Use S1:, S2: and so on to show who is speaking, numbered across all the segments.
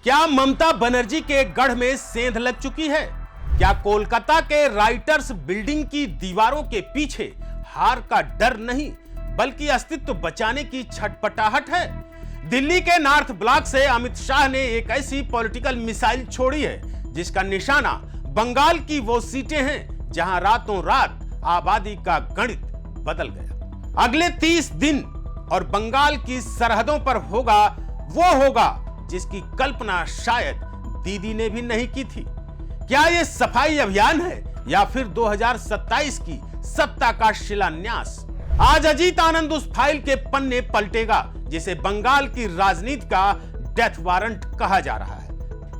S1: क्या ममता बनर्जी के गढ़ में सेंध लग चुकी है? क्या कोलकाता के राइटर्स बिल्डिंग की दीवारों के पीछे हार का डर नहीं बल्कि अस्तित्व बचाने की छटपटाहट है? दिल्ली के नॉर्थ ब्लॉक से अमित शाह ने एक ऐसी पॉलिटिकल मिसाइल छोड़ी है जिसका निशाना बंगाल की वो सीटें हैं जहां रातों रात आबादी का गणित बदल गया। अगले 30 दिन और बंगाल की सरहदों पर होगा जिसकी कल्पना शायद दीदी ने भी नहीं की थी। क्या यह सफाई अभियान है या फिर 2027 की सत्ता का शिलान्यास? आज अजीत आनंद उस फाइल के पन्ने पलटेगा जिसे बंगाल की राजनीति का डेथ वारंट कहा जा रहा है।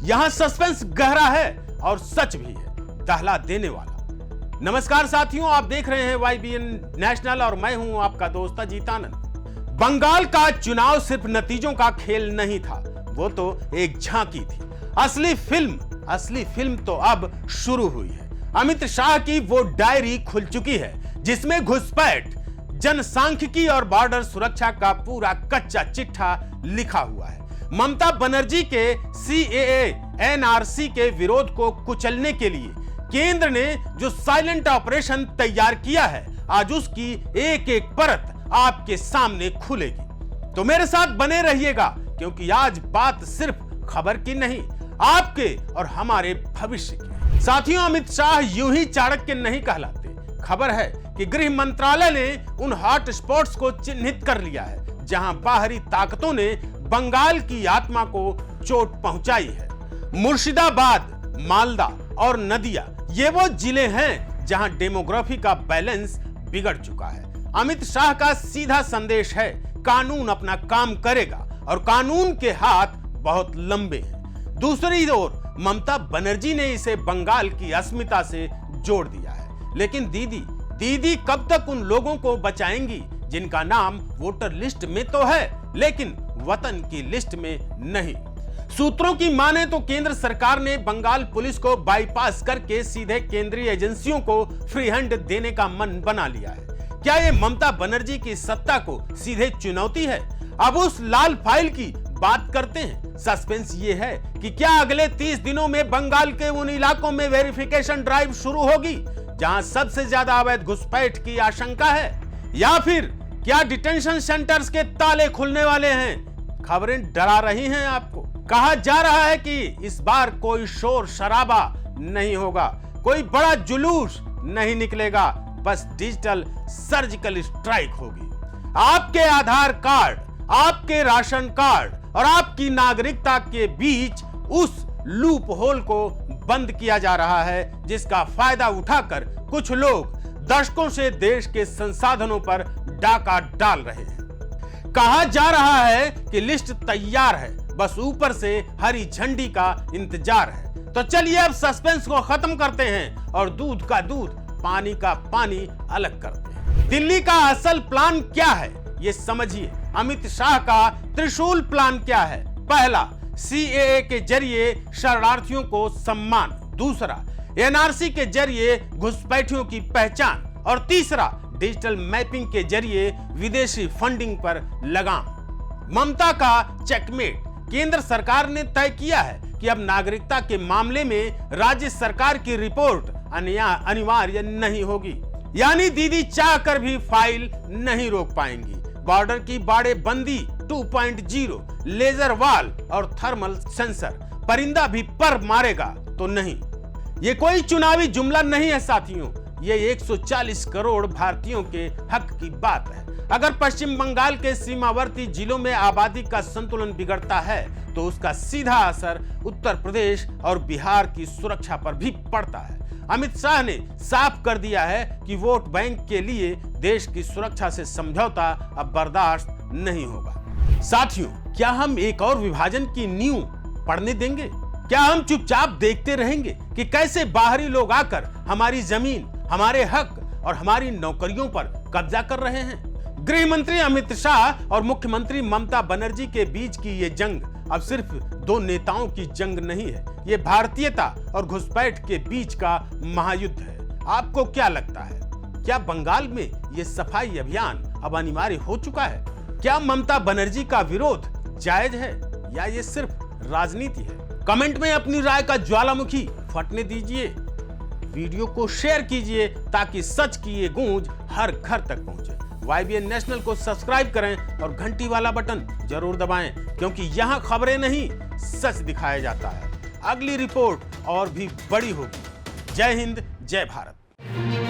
S1: यहां सस्पेंस गहरा है और सच भी है, दहला देने वाला। नमस्कार साथियों, आप देख रहे हैं YBN नेशनल और मैं हूं आपका दोस्त अजीत आनंद। बंगाल का चुनाव सिर्फ नतीजों का खेल नहीं था, वो तो एक झांकी थी। असली फिल्म तो अब शुरू हुई है। अमित शाह की वो डायरी खुल चुकी है जिसमें घुसपैठ, जनसांख्यिकी और बॉर्डर सुरक्षा का पूरा कच्चा चिट्ठा लिखा हुआ है। ममता बनर्जी के CAA NRC के विरोध को कुचलने के लिए केंद्र ने जो साइलेंट ऑपरेशन तैयार किया है, आज उसकी एक एक परत आपके सामने खुलेगी। तो मेरे साथ बने रहिएगा क्योंकि आज बात सिर्फ खबर की नहीं, आपके और हमारे भविष्य की। साथियों, अमित शाह यूं ही चाणक्य नहीं कहलाते। खबर है कि गृह मंत्रालय ने उन हॉट स्पॉट्स को चिन्हित कर लिया है जहां बाहरी ताकतों ने बंगाल की आत्मा को चोट पहुंचाई है। मुर्शिदाबाद, मालदा और नदिया ये वो जिले हैं जहां डेमोग्राफी का बैलेंस बिगड़ चुका है। अमित शाह का सीधा संदेश है, कानून अपना काम करेगा और कानून के हाथ बहुत लंबे हैं। दूसरी ओर ममता बनर्जी ने इसे बंगाल की अस्मिता से जोड़ दिया है। लेकिन दीदी कब तक उन लोगों को बचाएंगी जिनका नाम वोटर लिस्ट में तो है लेकिन वतन की लिस्ट में नहीं? सूत्रों की माने तो केंद्र सरकार ने बंगाल पुलिस को बाईपास करके सीधे केंद्रीय एजेंसियों को फ्री हैंड देने का मन बना लिया है। क्या ये ममता बनर्जी की सत्ता को सीधे चुनौती है? अब उस लाल फाइल की बात करते हैं। सस्पेंस ये है कि क्या अगले 30 दिनों में बंगाल के उन इलाकों में वेरिफिकेशन ड्राइव शुरू होगी जहां सबसे ज्यादा अवैध घुसपैठ की आशंका है, या फिर क्या डिटेंशन सेंटर्स के ताले खुलने वाले हैं? खबरें डरा रही हैं आपको। कहा जा रहा है कि इस बार कोई शोर शराबा नहीं होगा, कोई बड़ा जुलूस नहीं निकलेगा, बस डिजिटल सर्जिकल स्ट्राइक होगी। आपके आधार कार्ड, आपके राशन कार्ड और आपकी नागरिकता के बीच उस लूप होल को बंद किया जा रहा है जिसका फायदा उठाकर कुछ लोग दशकों से देश के संसाधनों पर डाका डाल रहे हैं। कहा जा रहा है कि लिस्ट तैयार है, बस ऊपर से हरी झंडी का इंतजार है। तो चलिए अब सस्पेंस को खत्म करते हैं और दूध का दूध, पानी का पानी अलग करते हैं। दिल्ली का असल प्लान क्या है ये समझिए। अमित शाह का त्रिशूल प्लान क्या है? पहला, CAA के जरिए शरणार्थियों को सम्मान। दूसरा, NRC के जरिए घुसपैठियों की पहचान। और तीसरा, डिजिटल मैपिंग के जरिए विदेशी फंडिंग पर लगाम। ममता का चेकमेट। केंद्र सरकार ने तय किया है कि अब नागरिकता के मामले में राज्य सरकार की रिपोर्ट अनिवार्य नहीं होगी, यानी दीदी चाह कर भी फाइल नहीं रोक पाएंगी। बॉर्डर की बाड़ेबंदी 2.0, लेजर वाल और थर्मल सेंसर। परिंदा भी पर मारेगा तो नहीं। ये कोई चुनावी जुमला नहीं है साथियों, ये 140 करोड़ भारतीयों के हक की बात है। अगर पश्चिम बंगाल के सीमावर्ती जिलों में आबादी का संतुलन बिगड़ता है तो उसका सीधा असर उत्तर प्रदेश और बिहार की सुरक्षा पर भी पड़ता है। अमित शाह ने साफ कर दिया है कि वोट बैंक के लिए देश की सुरक्षा से समझौता अब बर्दाश्त नहीं होगा। साथियों, क्या हम एक और विभाजन की नींव पड़ने देंगे? क्या हम चुपचाप देखते रहेंगे कि कैसे बाहरी लोग आकर हमारी जमीन, हमारे हक और हमारी नौकरियों पर कब्जा कर रहे हैं? गृह मंत्री अमित शाह और मुख्यमंत्री ममता बनर्जी के बीच की ये जंग अब सिर्फ दो नेताओं की जंग नहीं है, ये भारतीयता और घुसपैठ के बीच का महायुद्ध है। आपको क्या लगता है, क्या बंगाल में ये सफाई अभियान अब अनिवार्य हो चुका है? क्या ममता बनर्जी का विरोध जायज है या ये सिर्फ राजनीति है। कमेंट में अपनी राय का ज्वालामुखी फटने दीजिए, वीडियो को शेयर कीजिए ताकि सच की ये गूंज हर घर तक पहुंचे। YBN नेशनल को सब्सक्राइब करें और घंटी वाला बटन जरूर दबाएं, क्योंकि यहां खबरें नहीं सच दिखाया जाता है। अगली रिपोर्ट और भी बड़ी होगी। जय हिंद, जय भारत।